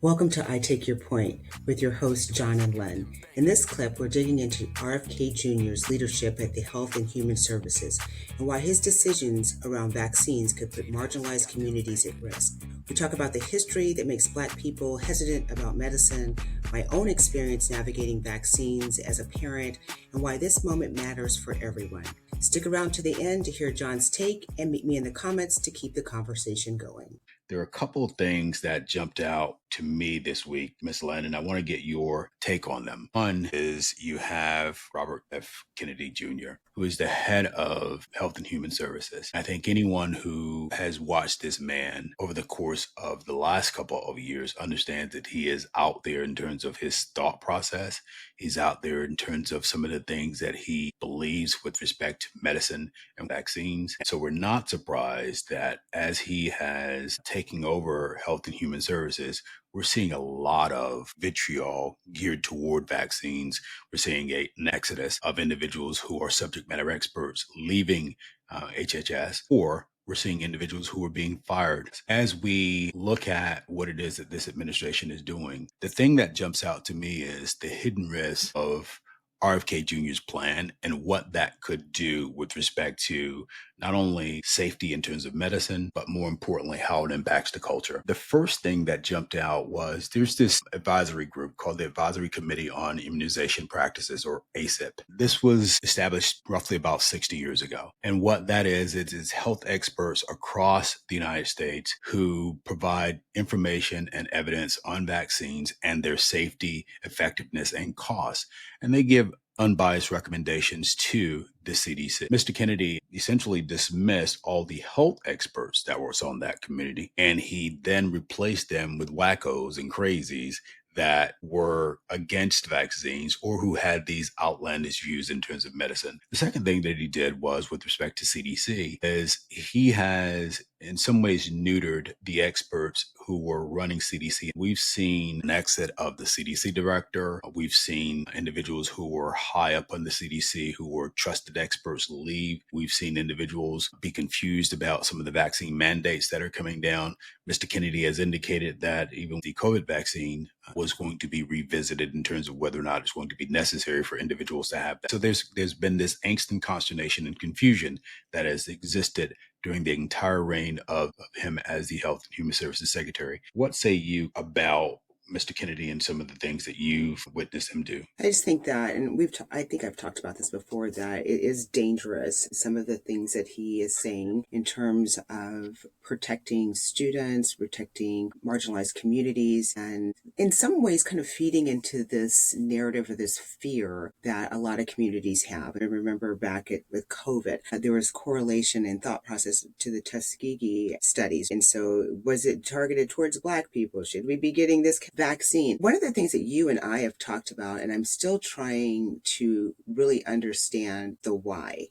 Welcome to I Take Your Point with your hosts, John and Lynn. In this clip, we're digging into RFK Jr.'s leadership at the Health and Human Services and why his decisions around vaccines could put marginalized communities at risk. We talk about the history that makes Black people hesitant about medicine, my own experience navigating vaccines as a parent, and why this moment matters for everyone. Stick around to the end to hear John's take and meet me in the comments to keep the conversation going. There are a couple of things that jumped out to me this week, Ms. Lynn, and I want to get your take on them. One is you have Robert F. Kennedy Jr., who is the head of Health and Human Services. I think anyone who has watched this man over the course of the last couple of years understands that he is out there in terms of his thought process. He's out there in terms of some of the things that he believes with respect to medicine and vaccines. So we're not surprised that as he has taken over Health and Human Services, we're seeing a lot of vitriol geared toward vaccines. We're seeing an exodus of individuals who are subject matter experts leaving HHS, or we're seeing individuals who are being fired. As we look at what it is that this administration is doing, the thing that jumps out to me is the hidden risk of RFK Jr.'s plan and what that could do with respect to not only safety in terms of medicine, but more importantly, how it impacts the culture. The first thing that jumped out was there's this advisory group called the Advisory Committee on Immunization Practices, or ACIP. This was established roughly about 60 years ago. And what that is health experts across the United States who provide information and evidence on vaccines and their safety, effectiveness, and cost. And they give unbiased recommendations to the CDC. Mr. Kennedy essentially dismissed all the health experts that were on that committee, and he then replaced them with wackos and crazies that were against vaccines or who had these outlandish views in terms of medicine. The second thing that he did was, with respect to CDC, is he has in some ways neutered the experts who were running CDC. We've seen an exit of the CDC director. We've seen individuals who were high up on the CDC who were trusted experts leave. We've seen individuals be confused about some of the vaccine mandates that are coming down. Mr. Kennedy has indicated that even the COVID vaccine was going to be revisited in terms of whether or not it's going to be necessary for individuals to have that. So there's been this angst and consternation and confusion that has existed during the entire reign of him as the Health and Human Services Secretary. What say you about Mr. Kennedy and some of the things that you've witnessed him do? I just think that, and I think I've talked about this before, that it is dangerous, some of the things that he is saying in terms of protecting students, protecting marginalized communities, and in some ways kind of feeding into this narrative or this fear that a lot of communities have. I remember back with COVID, there was correlation in thought process to the Tuskegee studies. And so was it targeted towards Black people? Should we be getting this vaccine? One of the things that you and I have talked about, and I'm still trying to really understand the why.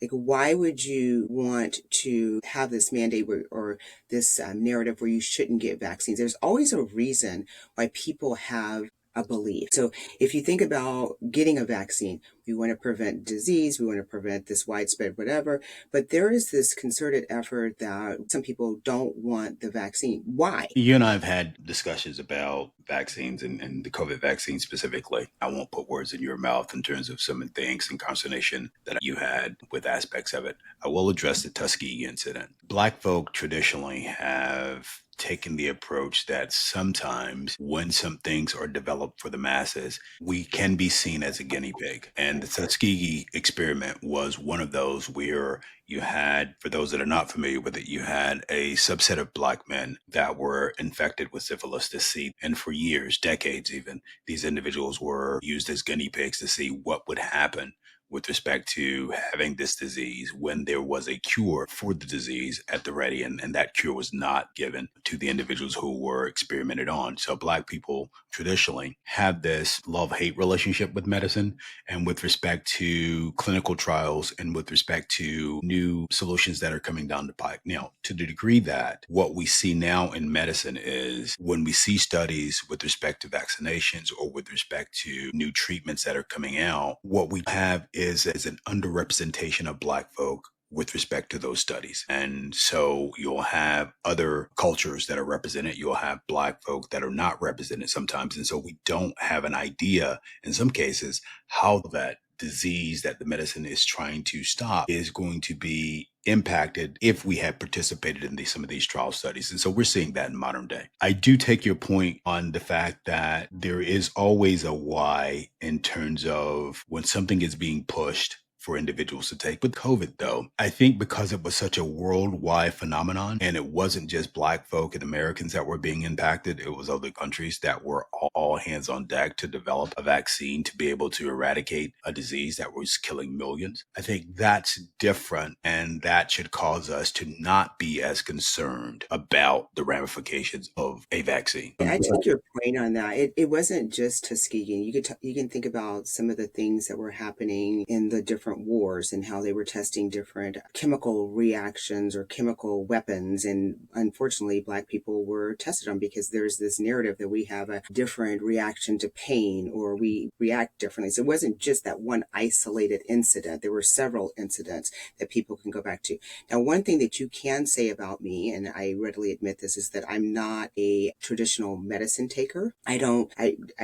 Like, why would you want to have this mandate or this narrative where you shouldn't get vaccines? There's always a reason why people have a belief. So if you think about getting a vaccine, we want to prevent disease, we want to prevent this widespread whatever, but there is this concerted effort that some people don't want the vaccine. Why? You and I have had discussions about vaccines and the COVID vaccine specifically. I won't put words in your mouth in terms of some of the angst and consternation that you had with aspects of it. I will address the Tuskegee incident. Black folk traditionally have taken the approach that sometimes when some things are developed for the masses, we can be seen as a guinea pig. And the Tuskegee experiment was one of those where you had, for those that are not familiar with it, you had a subset of Black men that were infected with syphilis to see. And for years, decades even, these individuals were used as guinea pigs to see what would happen with respect to having this disease when there was a cure for the disease at the ready, and that cure was not given to the individuals who were experimented on. So Black people traditionally have this love-hate relationship with medicine and with respect to clinical trials and with respect to new solutions that are coming down the pike. Now, to the degree that what we see now in medicine is when we see studies with respect to vaccinations or with respect to new treatments that are coming out, what we have is an underrepresentation of Black folk with respect to those studies. And so you'll have other cultures that are represented. You'll have Black folk that are not represented sometimes. And so we don't have an idea in some cases how that disease that the medicine is trying to stop is going to be impacted if we had participated in some of these trial studies. And so we're seeing that in modern day. I do take your point on the fact that there is always a why in terms of when something is being pushed for individuals to take. With COVID, though, I think because it was such a worldwide phenomenon and it wasn't just Black folk and Americans that were being impacted, it was other countries that were all hands on deck to develop a vaccine to be able to eradicate a disease that was killing millions. I think that's different, and that should cause us to not be as concerned about the ramifications of a vaccine. I take your point on that. It wasn't just Tuskegee. You can think about some of the things that were happening in the different wars and how they were testing different chemical reactions or chemical weapons. And unfortunately, Black people were tested on because there's this narrative that we have a different reaction to pain or we react differently. So it wasn't just that one isolated incident. There were several incidents that people can go back to. Now, one thing that you can say about me, and I readily admit this, is that I'm not a traditional medicine taker. I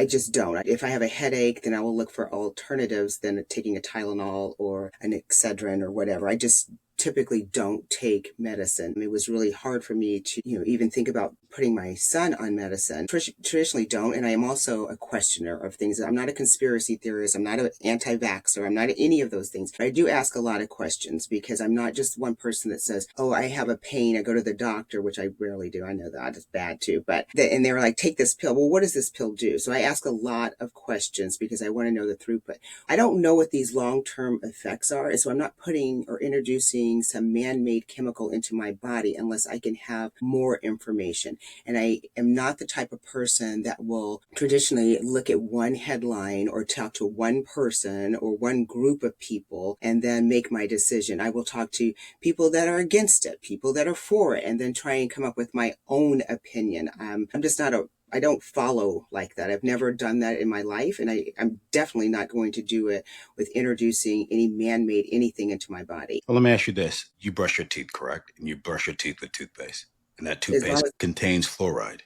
just don't. If I have a headache, then I will look for alternatives than taking a Tylenol or an Excedrin or whatever. I just typically don't take medicine. It was really hard for me to, even think about putting my son on medicine. Traditionally don't. And I am also a questioner of things. I'm not a conspiracy theorist. I'm not an anti-vaxxer. I'm not any of those things. But I do ask a lot of questions because I'm not just one person that says, oh, I have a pain. I go to the doctor, which I rarely do. I know that it's bad too. And they were like, take this pill. Well, what does this pill do? So I ask a lot of questions because I want to know the throughput. I don't know what these long-term effects are. So I'm not putting or introducing some man-made chemical into my body unless I can have more information. And I am not the type of person that will traditionally look at one headline or talk to one person or one group of people and then make my decision. I will talk to people that are against it, people that are for it, and then try and come up with my own opinion. I'm just not I don't follow like that. I've never done that in my life, and I'm definitely not going to do it with introducing any man-made anything into my body. Well, let me ask you this. You brush your teeth, correct? And you brush your teeth with toothpaste. And that toothpaste contains fluoride.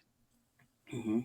Mm-hmm.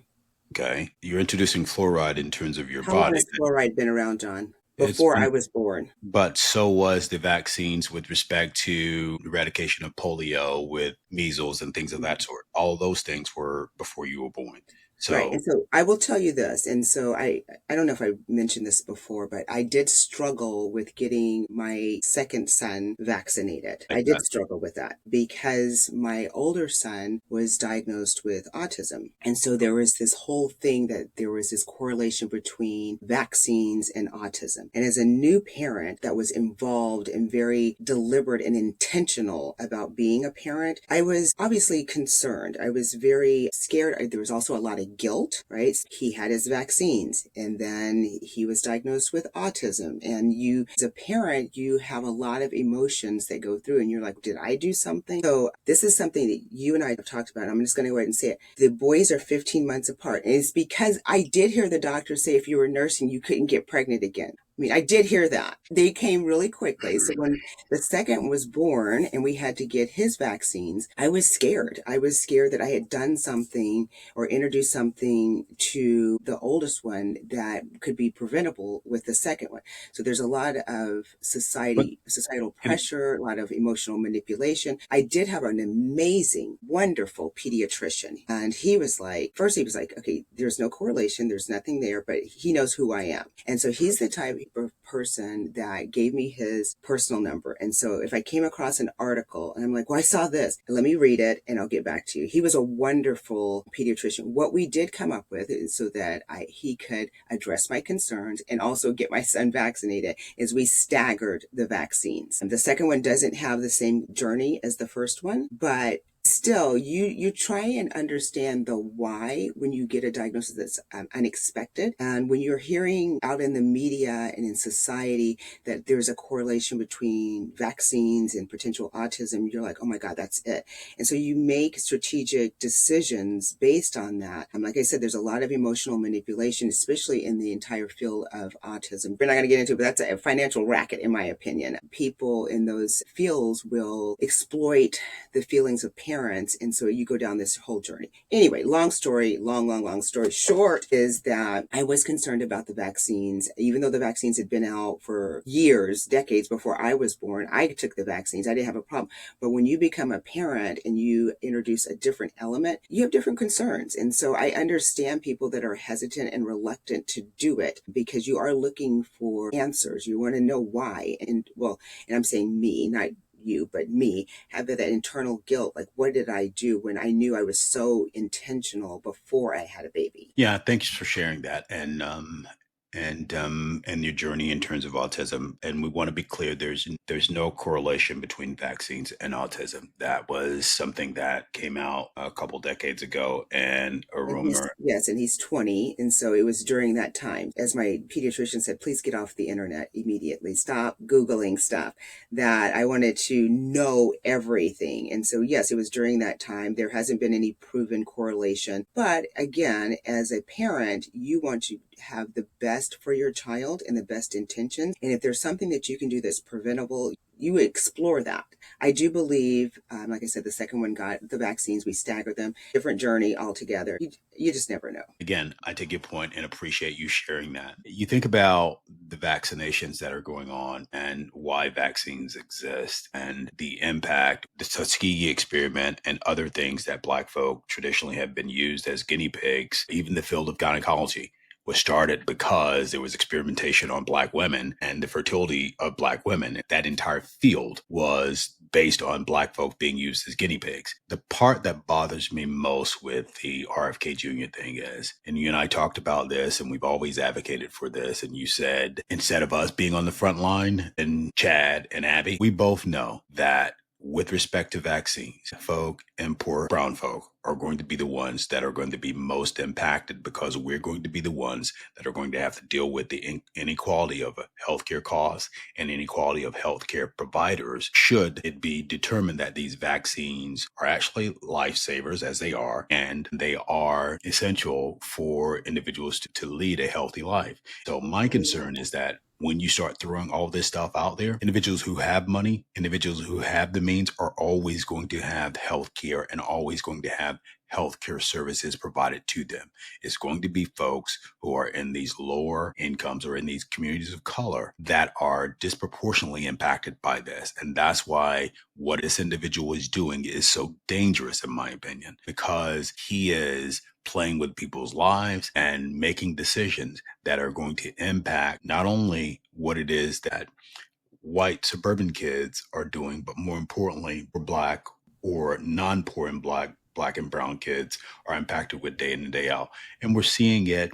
Okay. You're introducing fluoride in terms of your How long body. has fluoride been around, John? Before I was born. But so was the vaccines with respect to eradication of polio, with measles and things of that sort. All of those things were before you were born. So, right. And so I will tell you this. And so I don't know if I mentioned this before, but I did struggle with getting my second son vaccinated. I did struggle with that because my older son was diagnosed with autism. And so there was this whole thing that there was this correlation between vaccines and autism. And as a new parent that was involved and very deliberate and intentional about being a parent, I was obviously concerned. I was very scared. There was also a lot of guilt, right? He had his vaccines and then he was diagnosed with autism. And you, as a parent, you have a lot of emotions that go through and you're like, did I do something? So this is something that you and I have talked about. I'm just going to go ahead and say it. The boys are 15 months apart. And it's because I did hear the doctor say if you were nursing, you couldn't get pregnant again. I mean, I did hear that. They came really quickly. So when the second was born and we had to get his vaccines, I was scared. I was scared that I had done something or introduced something to the oldest one that could be preventable with the second one. So there's a lot of societal pressure, a lot of emotional manipulation. I did have an amazing, wonderful pediatrician. And he was like, first he was like, okay, there's no correlation. There's nothing there, but he knows who I am. And so he's the type of person that gave me his personal number. And so if I came across an article and I'm like, well, I saw this, let me read it and I'll get back to you. He was a wonderful pediatrician. What we did come up with is so that he could address my concerns and also get my son vaccinated is we staggered the vaccines. And the second one doesn't have the same journey as the first one, but Still, you try and understand the why when you get a diagnosis that's unexpected, and when you're hearing out in the media and in society that there's a correlation between vaccines and potential autism, you're like, oh my god, that's it. And so you make strategic decisions based on that. Like I said, there's a lot of emotional manipulation, especially in the entire field of autism. We're not going to get into it, but that's a financial racket, in my opinion. People in those fields will exploit the feelings of parents, and so you go down this whole journey. Anyway, long story, long story short is that I was concerned about the vaccines. Even though the vaccines had been out for years, decades before I was born, I took the vaccines. I didn't have a problem. But when you become a parent and you introduce a different element, you have different concerns. And so I understand people that are hesitant and reluctant to do it, because you are looking for answers. You want to know why. And well, and I'm saying me, not you, but me, have that internal guilt. Like, what did I do when I knew I was so intentional before I had a baby? Yeah, thanks for sharing that. And your journey in terms of autism. And we want to be clear, there's no correlation between vaccines and autism. That was something that came out a couple decades ago, and a And he's, rumor. yes, and he's 20. And so it was during that time, as my pediatrician said, please get off the internet immediately. Stop Googling stuff, that I wanted to know everything. And so, yes, it was during that time. There hasn't been any proven correlation. But again, as a parent, you want to have the best for your child and the best intentions. And if there's something that you can do that's preventable, you explore that. I do believe, like I said, the second one got the vaccines. We staggered them, different journey altogether. You just never know. Again, I take your point and appreciate you sharing that. You think about the vaccinations that are going on and why vaccines exist and the impact, the Tuskegee experiment and other things that Black folk traditionally have been used as guinea pigs. Even the field of gynecology was started because there was experimentation on Black women and the fertility of Black women. That entire field was based on Black folk being used as guinea pigs. The part that bothers me most with the RFK Jr. thing is, and you and I talked about this, and we've always advocated for this, and you said, instead of us being on the front line, and Chad and Abby, we both know that with respect to vaccines, folk and poor brown folk are going to be the ones that are going to be most impacted, because we're going to be the ones that are going to have to deal with the inequality of healthcare costs and inequality of healthcare providers, should it be determined that these vaccines are actually lifesavers, as they are, and they are essential for individuals to lead a healthy life. So my concern is that when you start throwing all this stuff out there, individuals who have money, individuals who have the means, are always going to have health care and always going to have healthcare services provided to them. It's going to be folks who are in these lower incomes or in these communities of color that are disproportionately impacted by this. And that's why what this individual is doing is so dangerous, in my opinion, because he is playing with people's lives and making decisions that are going to impact not only what it is that white suburban kids are doing, but more importantly, for Black or non-poor and Black and brown kids are impacted with day in and day out. And we're seeing it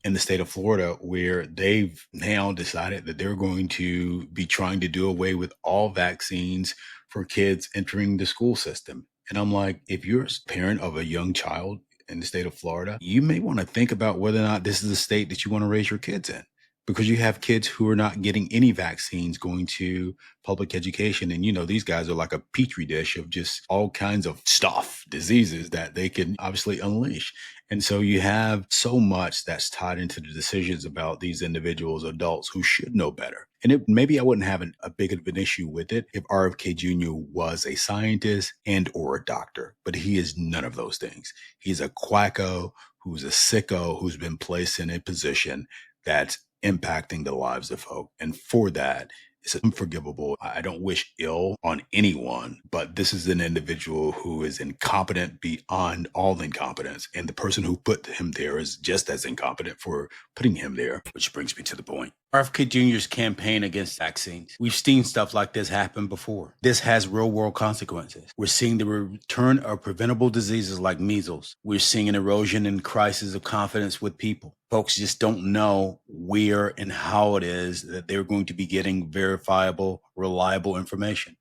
in the state of Florida, where they've now decided that they're going to be trying to do away with all vaccines for kids entering the school system. And I'm like, if you're a parent of a young child in the state of Florida, you may want to think about whether or not this is a state that you want to raise your kids in, because you have kids who are not getting any vaccines going to public education. And, these guys are like a petri dish of just all kinds of stuff, diseases that they can obviously unleash. And so you have so much that's tied into the decisions about these individuals, adults who should know better. And maybe I wouldn't have a big of an issue with it if RFK Jr. was a scientist and or a doctor, but he is none of those things. He's a quacko who's a sicko who's been placed in a position that's impacting the lives of folk. And for that, it's unforgivable. I don't wish ill on anyone, but this is an individual who is incompetent beyond all incompetence. And the person who put him there is just as incompetent for putting him there, which brings me to the point. RFK Jr.'s campaign against vaccines. We've seen stuff like this happen before. This has real world consequences. We're seeing the return of preventable diseases like measles. We're seeing an erosion and crisis of confidence with people. Folks just don't know where and how it is that they're going to be getting verifiable, reliable information.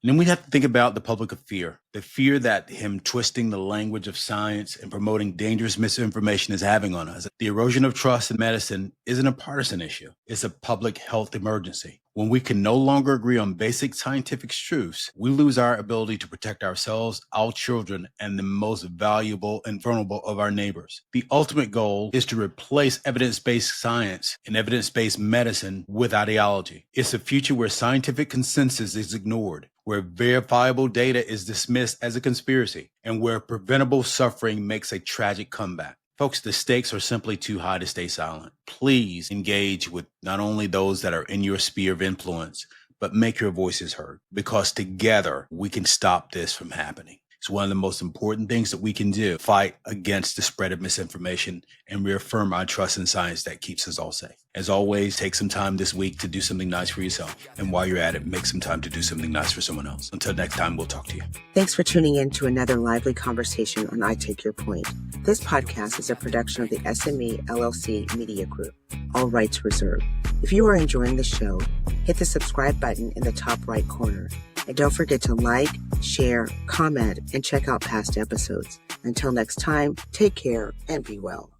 And then we have to think about the public of fear, the fear that him twisting the language of science and promoting dangerous misinformation is having on us. The erosion of trust in medicine isn't a partisan issue. It's a public health emergency. When we can no longer agree on basic scientific truths, we lose our ability to protect ourselves, our children, and the most valuable and vulnerable of our neighbors. The ultimate goal is to replace evidence-based science and evidence-based medicine with ideology. It's a future where scientific consensus is ignored, where verifiable data is dismissed as a conspiracy, and where preventable suffering makes a tragic comeback. Folks, the stakes are simply too high to stay silent. Please engage with not only those that are in your sphere of influence, but make your voices heard, because together we can stop this from happening. It's one of the most important things that we can do, fight against the spread of misinformation and reaffirm our trust in science that keeps us all safe. As always, take some time this week to do something nice for yourself. And while you're at it, make some time to do something nice for someone else. Until next time, we'll talk to you. Thanks for tuning in to another lively conversation on I Take Your Point. This podcast is a production of the SME LLC Media Group. All rights reserved. If you are enjoying the show, hit the subscribe button in the top right corner. And don't forget to like, share, comment, and check out past episodes. Until next time, take care and be well.